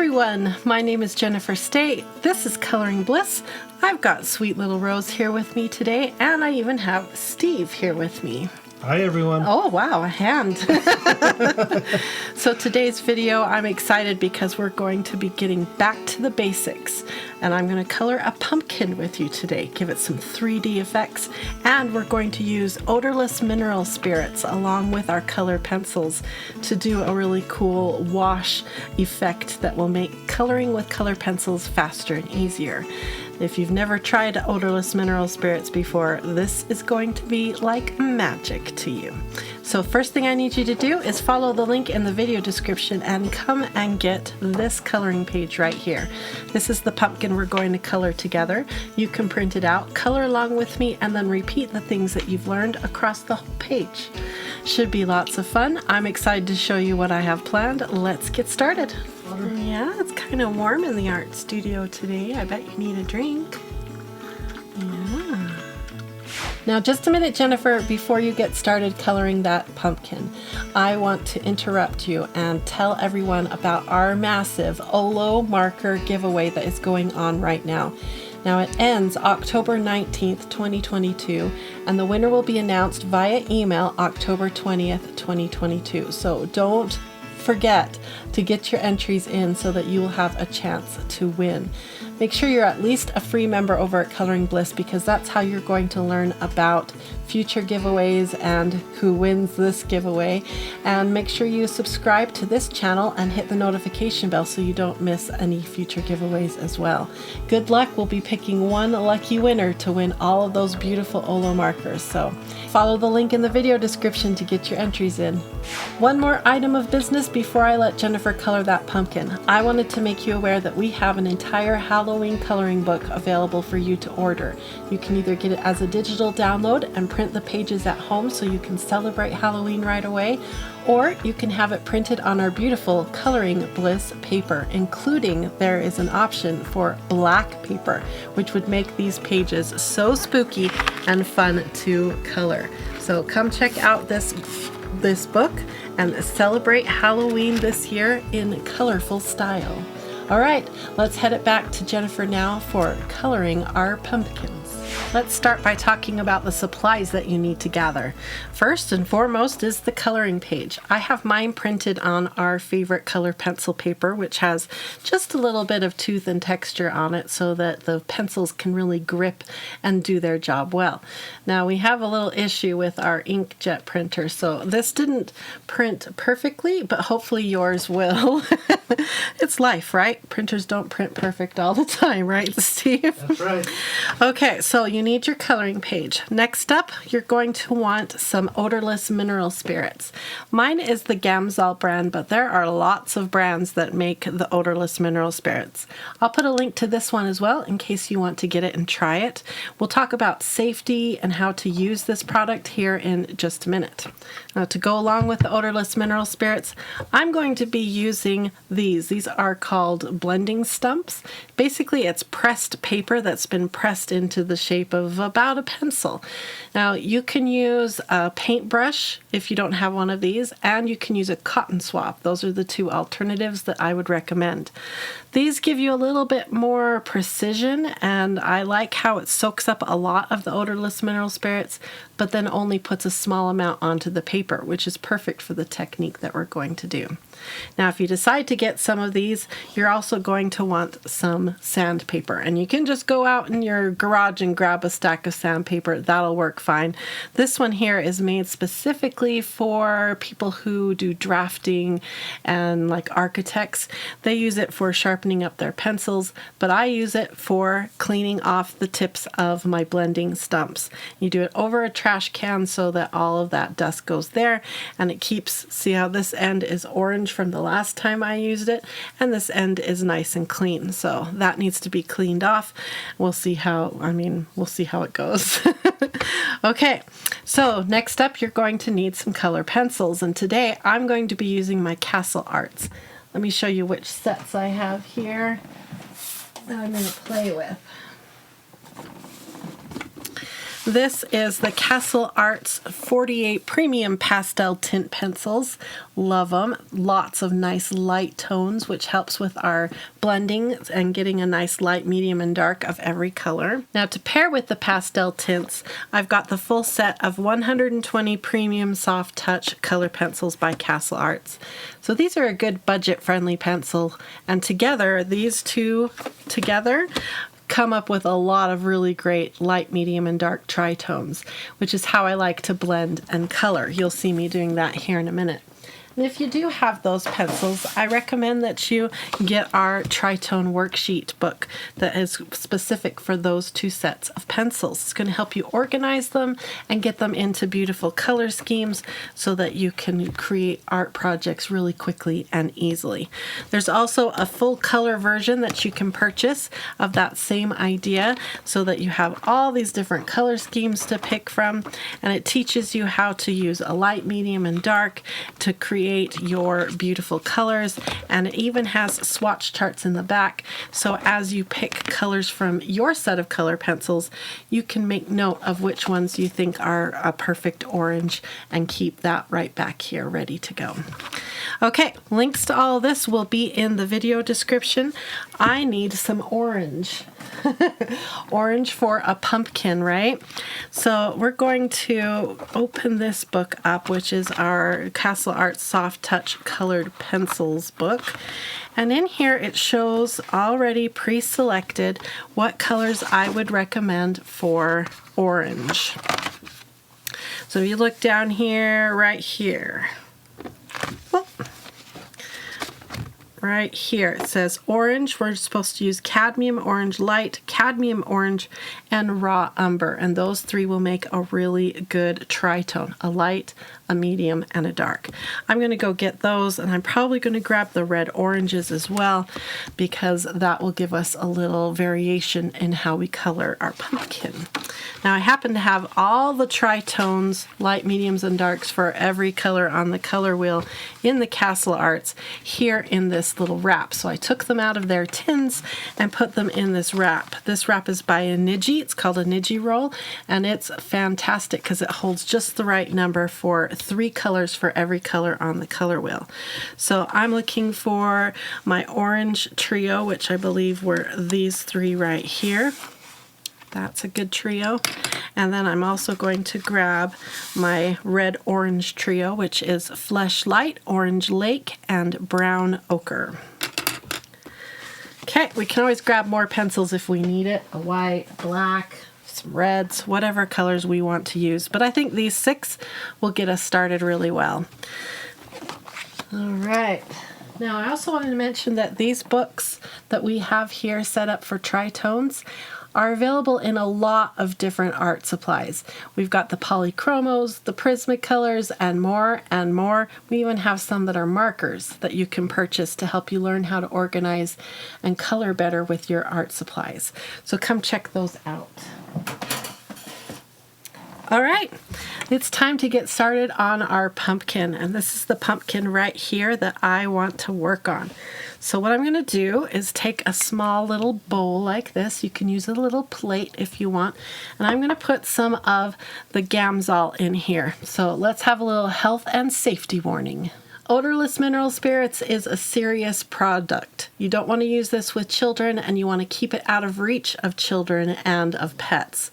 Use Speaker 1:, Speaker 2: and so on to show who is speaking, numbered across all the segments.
Speaker 1: everyone, my name is Jennifer Stay. This is Coloring Bliss. I've got sweet little Rose here with me today, and I even have Steve here with me.
Speaker 2: Hi everyone.
Speaker 1: Oh wow, a hand. So today's video, I'm excited because we're going to be getting back to the basics, and I'm going to color a pumpkin with you today, give it some 3D effects, and we're going to use odorless mineral spirits along with our color pencils to do a really cool wash effect that will make coloring with color pencils faster and easier. If you've never tried odorless mineral spirits before, this is going to be like magic to you. So first thing I need you to do is follow the link in the video description and come and get this coloring page right here. This is the pumpkin we're going to color together. You can print it out, color along with me, and then repeat the things that you've learned across the whole page. Should be lots of fun. I'm excited to show you what I have planned. Let's get started. Yeah, it's kind of warm in the art studio today. I bet you need a drink. Yeah. Now just a minute, Jennifer, before you get started coloring that pumpkin, I want to interrupt you and tell everyone about our massive OLO Marker giveaway that is going on right now. Now it ends October 19th, 2022, and the winner will be announced via email October 20th, 2022. So don't forget to get your entries in so that you will have a chance to win. Make sure you're at least a free member over at Coloring Bliss, because that's how you're going to learn about future giveaways and who wins this giveaway. And make sure you subscribe to this channel and hit the notification bell so you don't miss any future giveaways as well. Good luck. We'll be picking one lucky winner to win all of those beautiful OLO markers. So follow the link in the video description to get your entries in. One more item of business before I let Jennifer color that pumpkin. I wanted to make you aware that we have an entire Halloween coloring book available for you to order. You can either get it as a digital download and print the pages at home so you can celebrate Halloween right away, or you can have it printed on our beautiful Coloring Bliss paper, including there is an option for black paper, which would make these pages so spooky and fun to color. So come check out this book and celebrate Halloween this year in colorful style. All right, let's head it back to Jennifer now for coloring our pumpkins. Let's start by talking about the supplies that you need to gather. First and foremost is the coloring page. I have mine printed on our favorite color pencil paper, which has just a little bit of tooth and texture on it so that the pencils can really grip and do their job well. Now we have a little issue with our inkjet printer, so this didn't print perfectly, but hopefully yours will. It's life, right? Printers don't print perfect all the time, right, Steve?
Speaker 2: That's right.
Speaker 1: Okay, so you need your coloring page. Next up, you're going to want some odorless mineral spirits. Mine is the Gamsol brand, but there are lots of brands that make the odorless mineral spirits. I'll put a link to this one as well in case you want to get it and try it. We'll talk about safety and how to use this product here in just a minute. Now, to go along with the odorless mineral spirits, I'm going to be using these. These are called blending stumps. Basically, it's pressed paper that's been pressed into the shape of about a pencil. Now, you can use a paintbrush if you don't have one of these, and you can use a cotton swab. Those are the two alternatives that I would recommend. These give you a little bit more precision, and I like how it soaks up a lot of the odorless mineral spirits, but then only puts a small amount onto the paper, which is perfect for the technique that we're going to do. Now, if you decide to get some of these, you're also going to want some sandpaper, and you can just go out in your garage and grab a stack of sandpaper. That'll work fine. This one here is made specifically for people who do drafting and like architects. They use it for sharpening up their pencils, but I use it for cleaning off the tips of my blending stumps. You do it over a trash can so that all of that dust goes there, and it keeps, see how this end is orange from the last time I used it, and this end is nice and clean, so that needs to be cleaned off. We'll see how it goes. Okay, so next up you're going to need some color pencils, and today I'm going to be using my Castle Arts. Let me show you which sets I have here that I'm going to play with. This is the Castle Arts 48 Premium Pastel Tint Pencils. Love them. Lots of nice light tones, which helps with our blending and getting a nice light, medium, and dark of every color. Now, to pair with the pastel tints, I've got the full set of 120 Premium Soft Touch Color Pencils by Castle Arts. So these are a good budget-friendly pencil, and together, these two together, come up with a lot of really great light, medium, and dark tritones, which is how I like to blend and color. You'll see me doing that here in a minute. And if you do have those pencils, I recommend that you get our Tritone worksheet book that is specific for those two sets of pencils. It's going to help you organize them and get them into beautiful color schemes so that you can create art projects really quickly and easily. There's also a full color version that you can purchase of that same idea so that you have all these different color schemes to pick from, and it teaches you how to use a light, medium, and dark to create your beautiful colors, and it even has swatch charts in the back, so as you pick colors from your set of color pencils, you can make note of which ones you think are a perfect orange and keep that right back here ready to go. Okay, links to all of this will be in the video description. I need some orange. Orange for a pumpkin, right? So we're going to open this book up, which is our Castle Arts Soft Touch Colored Pencils book. And in here it shows already pre-selected what colors I would recommend for orange. So you look down here, right here. Oh. Right here it says orange. We're supposed to use cadmium orange light, cadmium orange, and raw umber, and those three will make a really good tritone, a light, a medium, and a dark. I'm going to go get those, and I'm probably going to grab the red oranges as well because that will give us a little variation in how we color our pumpkin. Now I happen to have all the tritones, light, mediums, and darks for every color on the color wheel in the Castle Arts here in this little wrap. So I took them out of their tins and put them in this wrap. This wrap is by a Niji. It's called a Niji roll, and it's fantastic because it holds just the right number for 3 colors for every color on the color wheel. So I'm looking for my orange trio, which I believe were these 3 right here. That's a good trio. And then I'm also going to grab my red-orange trio, which is Flesh Light, Orange Lake, and Brown Ochre. Okay, we can always grab more pencils if we need it. A white, black, some reds, whatever colors we want to use. But I think these 6 will get us started really well. All right. Now I also wanted to mention that these books that we have here set up for tritones are available in a lot of different art supplies. We've got the polychromos, the Prismacolors, and more and more. We even have some that are markers that you can purchase to help you learn how to organize and color better with your art supplies. So come check those out. All right, it's time to get started on our pumpkin, and this is the pumpkin right here that I want to work on. So what I'm going to do is take a small little bowl like this. You can use a little plate if you want, and I'm going to put some of the Gamsol in here. So let's have a little health and safety warning. Odorless mineral spirits is a serious product. You don't want to use this with children, and you want to keep it out of reach of children and of pets.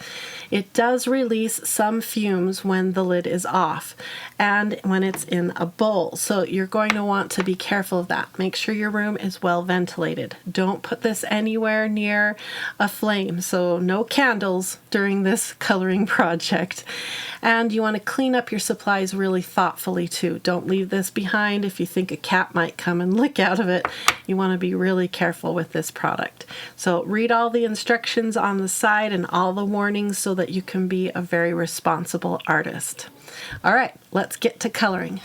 Speaker 1: It does release some fumes when the lid is off and when it's in a bowl, so you're going to want to be careful of that. Make sure your room is well ventilated. Don't put this anywhere near a flame, so no candles during this coloring project. And you want to clean up your supplies really thoughtfully too. Don't leave this behind if you think a cat might come and lick out of it. You want to be really careful with this product. So read all the instructions on the side and all the warnings so that you can be a very responsible artist. All right, let's get to coloring.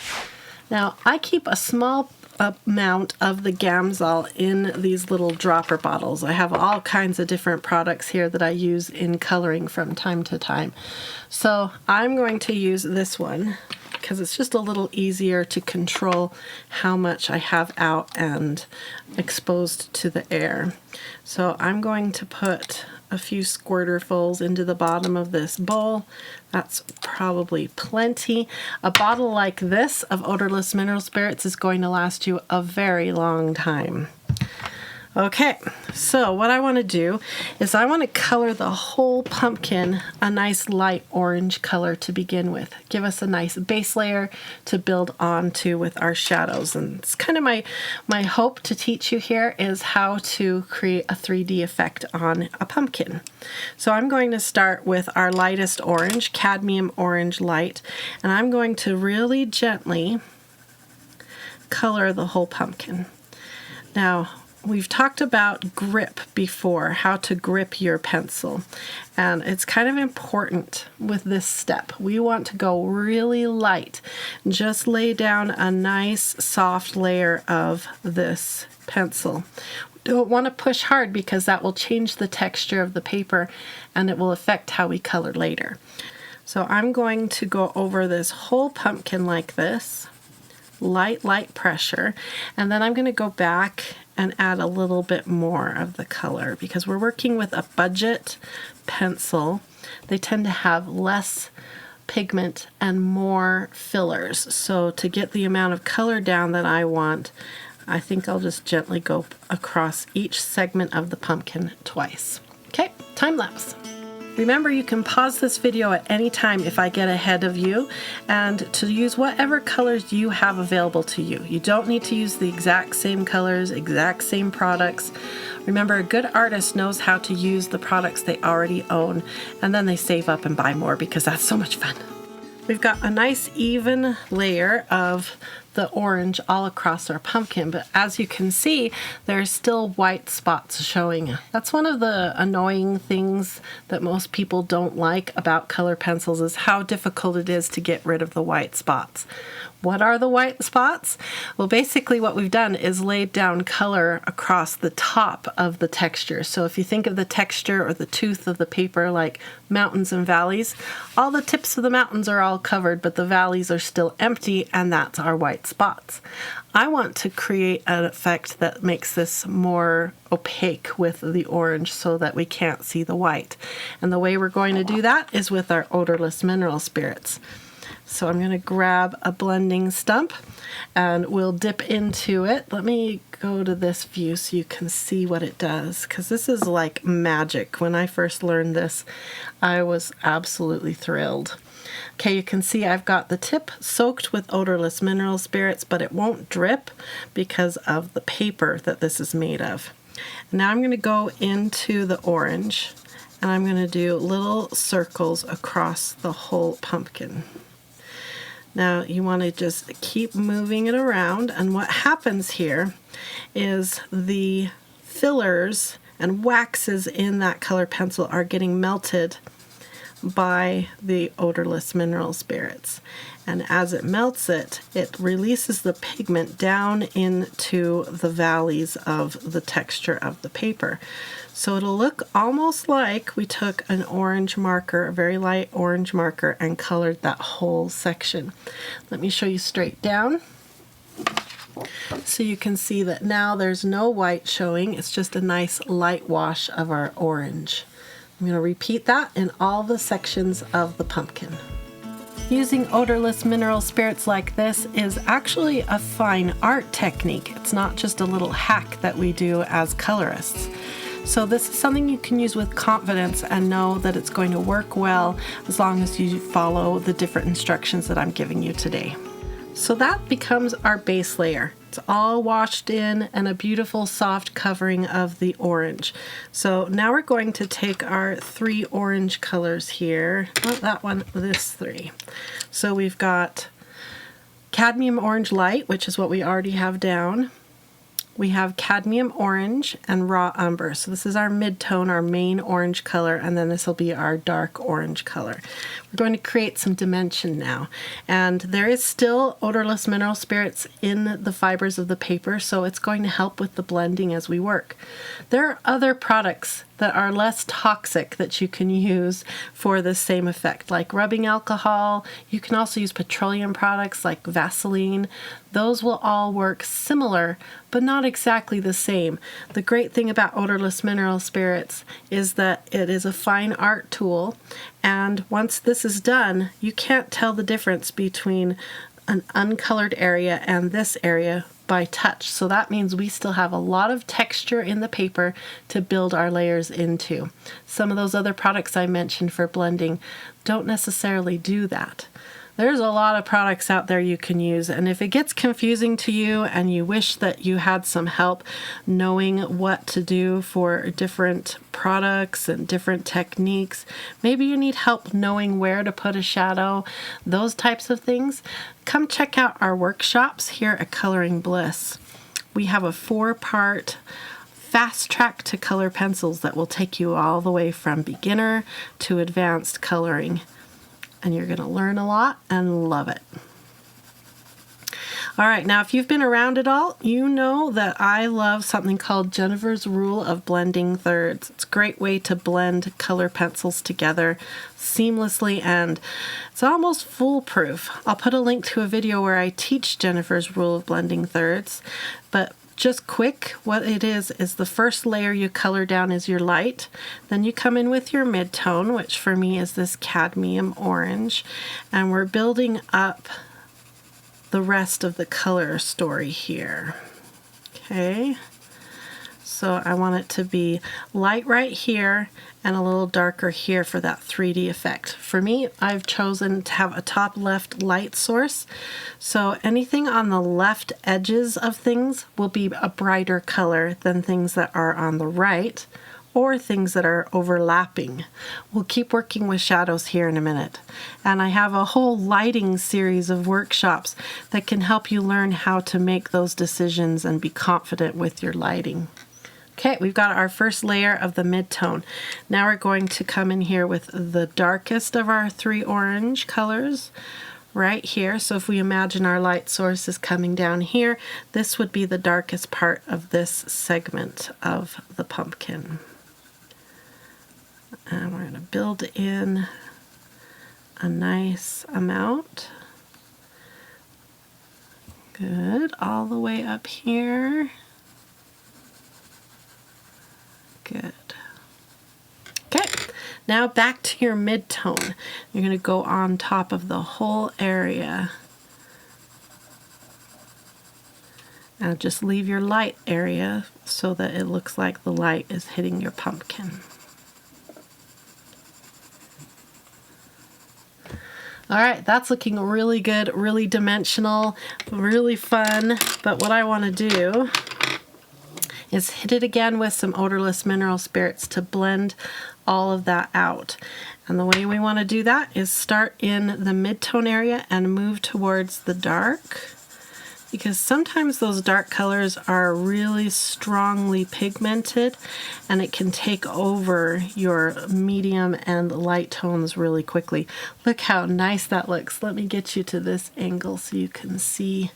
Speaker 1: Now, I keep a small amount of the Gamsol in these little dropper bottles. I have all kinds of different products here that I use in coloring from time to time. So I'm going to use this one because it's just a little easier to control how much I have out and exposed to the air. So I'm going to put a few squirterfuls into the bottom of this bowl. That's probably plenty. A bottle like this of odorless mineral spirits is going to last you a very long time. Okay, so what I want to do is I want to color the whole pumpkin a nice light orange color to begin with. Give us a nice base layer to build onto with our shadows. And it's kind of my hope to teach you here is how to create a 3D effect on a pumpkin. So I'm going to start with our lightest orange, cadmium orange light, and I'm going to really gently color the whole pumpkin. Now, we've talked about grip before, how to grip your pencil, and it's kind of important with this step. We want to go really light. Just lay down a nice soft layer of this pencil. We don't want to push hard because that will change the texture of the paper and it will affect how we color later. So I'm going to go over this whole pumpkin like this. Light pressure, and then I'm going to go back and add a little bit more of the color because we're working with a budget pencil. They tend to have less pigment and more fillers. So to get the amount of color down that I want, I think I'll just gently go across each segment of the pumpkin twice. Okay, time lapse. Remember, you can pause this video at any time if I get ahead of you, and to use whatever colors you have available to you. You don't need to use the exact same colors, exact same products. Remember, a good artist knows how to use the products they already own, and then they save up and buy more because that's so much fun. We've got a nice even layer of the orange all across our pumpkin, but as you can see, there's still white spots showing. That's one of the annoying things that most people don't like about color pencils is how difficult it is to get rid of the white spots. What are the white spots? Well, basically what we've done is laid down color across the top of the texture. So if you think of the texture or the tooth of the paper like mountains and valleys, all the tips of the mountains are all covered, but the valleys are still empty, and that's our white spots. I want to create an effect that makes this more opaque with the orange so that we can't see the white. And the way we're going to do that is with our odorless mineral spirits. So I'm going to grab a blending stump and we'll dip into it. Let me go to this view so you can see what it does, because this is like magic. When I first learned this, I was absolutely thrilled. Okay, you can see I've got the tip soaked with odorless mineral spirits, but it won't drip because of the paper that this is made of. Now I'm going to go into the orange and I'm going to do little circles across the whole pumpkin. Now you want to just keep moving it around, and what happens here is the fillers and waxes in that color pencil are getting melted by the odorless mineral spirits. And as it melts it, it releases the pigment down into the valleys of the texture of the paper. So it'll look almost like we took an orange marker, a very light orange marker, and colored that whole section. Let me show you straight down. So you can see that now there's no white showing, it's just a nice light wash of our orange. I'm going to repeat that in all the sections of the pumpkin. Using odorless mineral spirits like this is actually a fine art technique. It's not just a little hack that we do as colorists. So this is something you can use with confidence and know that it's going to work well as long as you follow the different instructions that I'm giving you today. So that becomes our base layer. It's all washed in and a beautiful soft covering of the orange. So now we're going to take our 3 orange colors here. Not that one, this 3. So we've got cadmium orange light, which is what we already have down. We have cadmium orange and raw umber. So this is our mid-tone, our main orange color, and then this will be our dark orange color. We're going to create some dimension now. And there is still odorless mineral spirits in the fibers of the paper, so it's going to help with the blending as we work. There are other products that are less toxic that you can use for the same effect, like rubbing alcohol. You can also use petroleum products like Vaseline. Those will all work similar, but not exactly the same. The great thing about odorless mineral spirits is that it is a fine art tool, and once this is done, you can't tell the difference between an uncolored area and this area by touch. So that means we still have a lot of texture in the paper to build our layers into. Some of those other products I mentioned for blending don't necessarily do that. There's a lot of products out there you can use, and if it gets confusing to you and you wish that you had some help knowing what to do for different products and different techniques, maybe you need help knowing where to put a shadow, those types of things, come check out our workshops here at Coloring Bliss. We have a 4-part fast track to color pencils that will take you all the way from beginner to advanced coloring. And you're going to learn a lot and love it. All right, now if you've been around at all, you know that I love something called Jennifer's Rule of Blending Thirds. It's a great way to blend color pencils together seamlessly, and it's almost foolproof. I'll put a link to a video where I teach Jennifer's Rule of Blending Thirds, but just quick, what it is the first layer you color down is your light. Then you come in with your mid-tone, which for me is this cadmium orange. And we're building up the rest of the color story here. Okay. So I want it to be light right here and a little darker here for that 3D effect. For me, I've chosen to have a top left light source. So anything on the left edges of things will be a brighter color than things that are on the right or things that are overlapping. We'll keep working with shadows here in a minute. And I have a whole lighting series of workshops that can help you learn how to make those decisions and be confident with your lighting. Okay, we've got our first layer of the mid-tone. Now we're going to come in here with the darkest of our 3 orange colors right here. So if we imagine our light source is coming down here, this would be the darkest part of this segment of the pumpkin. And we're going to build in a nice amount. Good, all the way up here. Good. Okay, now back to your mid-tone. You're going to go on top of the whole area. And just leave your light area so that it looks like the light is hitting your pumpkin. All right, that's looking really good, really dimensional, really fun. But what I want to do is hit it again with some odorless mineral spirits to blend all of that out. And the way we want to do that is start in the mid-tone area and move towards the dark, because sometimes those dark colors are really strongly pigmented and it can take over your medium and light tones really quickly. Look how nice that looks. Let me get you to this angle so you can see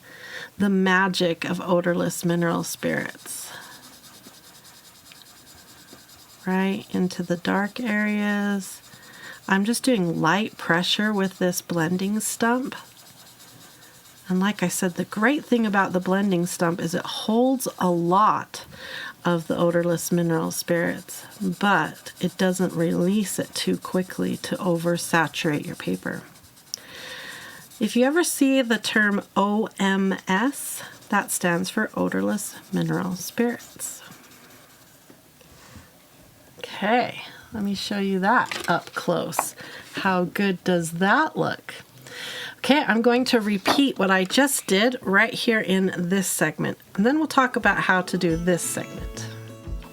Speaker 1: the magic of odorless mineral spirits. Right into the dark areas. I'm just doing light pressure with this blending stump. And like I said, the great thing about the blending stump is it holds a lot of the odorless mineral spirits, but it doesn't release it too quickly to oversaturate your paper. If you ever see the term OMS, that stands for odorless mineral spirits. Okay, let me show you that up close. How good does that look? Okay, I'm going to repeat what I just did right here in this segment, and then we'll talk about how to do this segment.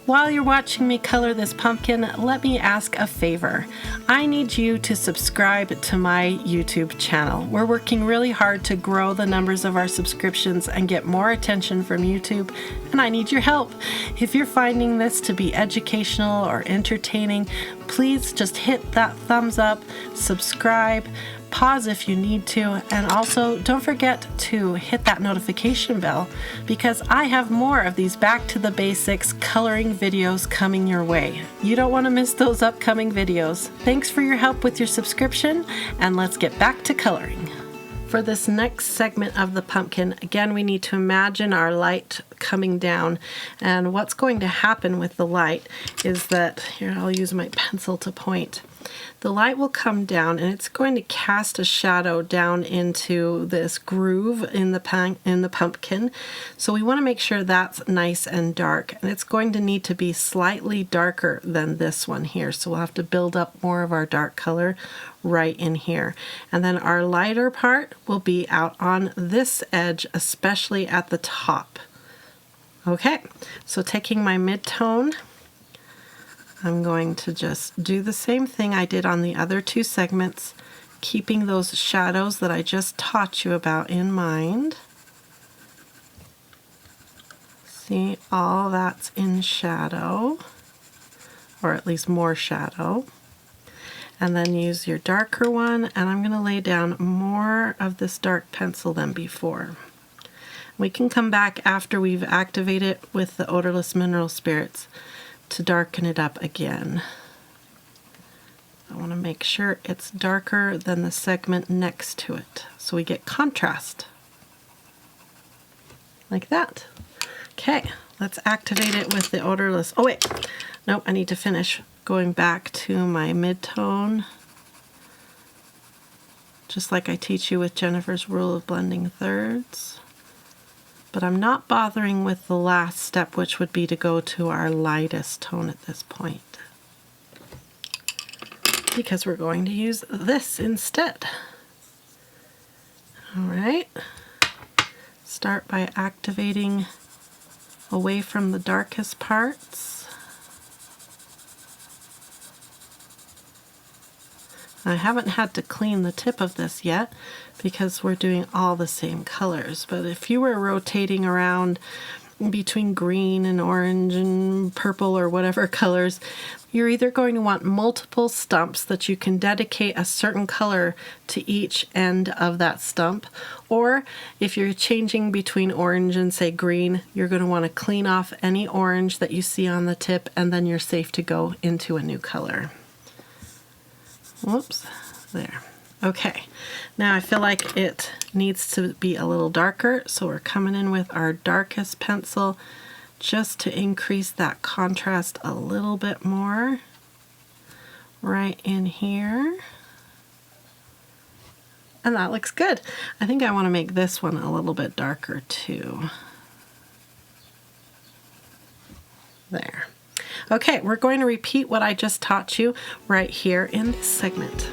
Speaker 1: While you're watching me color this pumpkin, let me ask a favor. I need you to subscribe to my YouTube channel. We're working really hard to grow the numbers of our subscriptions and get more attention from YouTube, and I need your help. If you're finding this to be educational or entertaining, please just hit that thumbs up, subscribe, pause if you need to, and also don't forget to hit that notification bell because I have more of these back to the basics coloring videos coming your way. You don't want to miss those upcoming videos. Thanks for your help with your subscription, and let's get back to coloring. For this next segment of the pumpkin, again, we need to imagine our light coming down. And what's going to happen with the light is that, here, I'll use my pencil to point. The light will come down and it's going to cast a shadow down into this groove in the pumpkin. So we want to make sure that's nice and dark. And it's going to need to be slightly darker than this one here. So we'll have to build up more of our dark color right in here. And then our lighter part will be out on this edge, especially at the top. Okay, so taking my mid-tone, I'm going to just do the same thing I did on the other two segments, keeping those shadows that I just taught you about in mind. See, all that's in shadow, or at least more shadow. And then use your darker one, and I'm going to lay down more of this dark pencil than before. We can come back after we've activated it with the Odorless Mineral Spirits to darken it up again. I want to make sure it's darker than the segment next to it so we get contrast. Like that. Okay, let's activate it with the Odorless. Oh wait, nope, I need to finish. Going back to my mid-tone, just like I teach you with Jennifer's rule of blending thirds. But I'm not bothering with the last step, which would be to go to our lightest tone at this point, because we're going to use this instead. All right, start by activating away from the darkest parts. I haven't had to clean the tip of this yet because we're doing all the same colors, but if you were rotating around between green and orange and purple or whatever colors, you're either going to want multiple stumps that you can dedicate a certain color to each end of that stump, or if you're changing between orange and say green, you're going to want to clean off any orange that you see on the tip, and then you're safe to go into a new color. Whoops, there. Okay, now I feel like it needs to be a little darker, so we're coming in with our darkest pencil just to increase that contrast a little bit more right in here. And that looks good. I think I want to make this one a little bit darker too. There. Okay, we're going to repeat what I just taught you right here in this segment.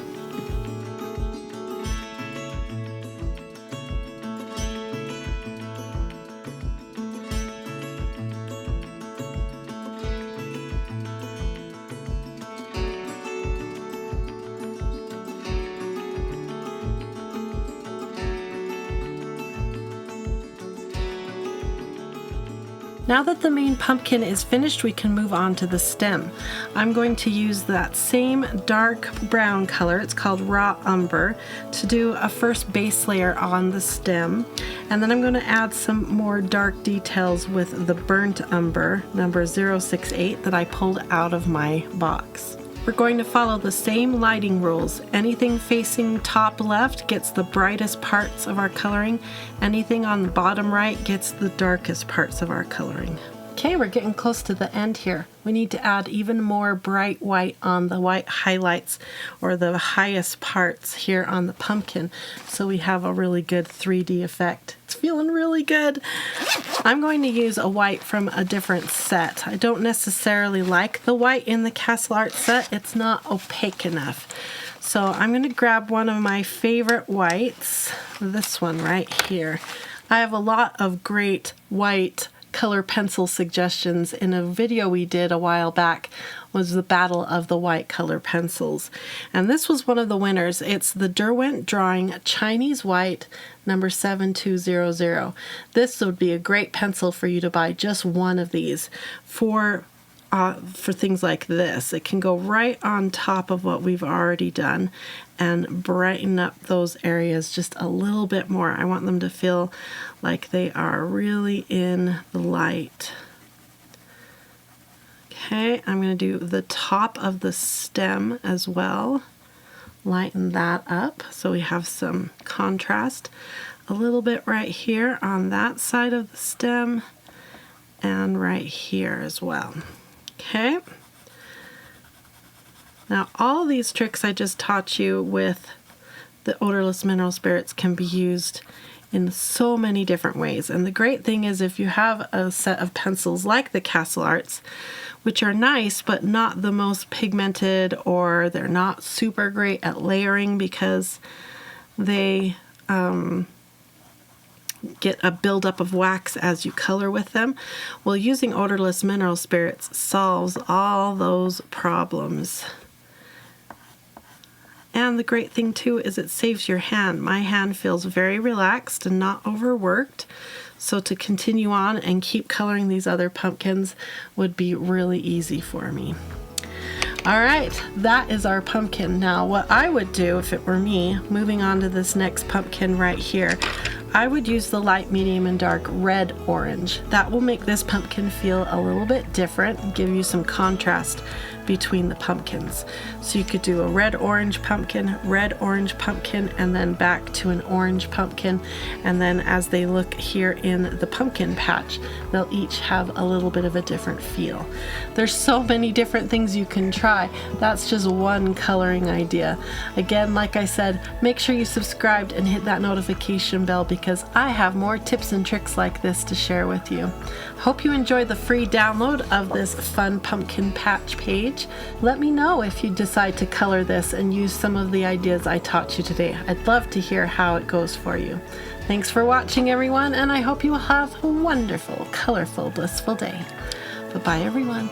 Speaker 1: Now that the main pumpkin is finished, we can move on to the stem. I'm going to use that same dark brown color, it's called Raw Umber, to do a first base layer on the stem. And then I'm going to add some more dark details with the Burnt Umber, number 068, that I pulled out of my box. We're going to follow the same lighting rules. Anything facing top left gets the brightest parts of our coloring. Anything on the bottom right gets the darkest parts of our coloring. Okay, we're getting close to the end here. We need to add even more bright white on the white highlights, or the highest parts here on the pumpkin, so we have a really good 3D effect. It's feeling really good. I'm going to use a white from a different set. I don't necessarily like the white in the Castle Art set. It's not opaque enough. So I'm going to grab one of my favorite whites, this one right here. I have a lot of great white color pencil suggestions. In a video we did a while back was the Battle of the White Color Pencils, and this was one of the winners. It's the Derwent Drawing Chinese White number 7200. This would be a great pencil for you to buy just one of these. For for things like this. It can go right on top of what we've already done and brighten up those areas just a little bit more. I want them to feel like they are really in the light. Okay, I'm going to do the top of the stem as well. Lighten that up so we have some contrast. A little bit right here on that side of the stem and right here as well. Okay. Now all these tricks I just taught you with the odorless mineral spirits can be used in so many different ways. And the great thing is if you have a set of pencils like the Castle Arts, which are nice but not the most pigmented, or they're not super great at layering because they get a buildup of wax as you color with them. Well, using odorless mineral spirits solves all those problems. And the great thing too is it saves your hand. My hand feels very relaxed and not overworked. So to continue on and keep coloring these other pumpkins would be really easy for me. All right, that is our pumpkin. Now what I would do if it were me, moving on to this next pumpkin right here, I would use the light, medium, and dark red orange. That will make this pumpkin feel a little bit different and give you some contrast between the pumpkins. So you could do a red orange pumpkin, and then back to an orange pumpkin, and then as they look here in the pumpkin patch, they'll each have a little bit of a different feel. There's so many different things you can try. That's just one coloring idea. Again, like I said, make sure you subscribed and hit that notification bell because I have more tips and tricks like this to share with you. Hope you enjoyed the free download of this fun pumpkin patch page. Let me know if you decide to color this and use some of the ideas I taught you today. I'd love to hear how it goes for you. Thanks for watching, everyone, and I hope you will have a wonderful, colorful, blissful day. Bye-bye, everyone.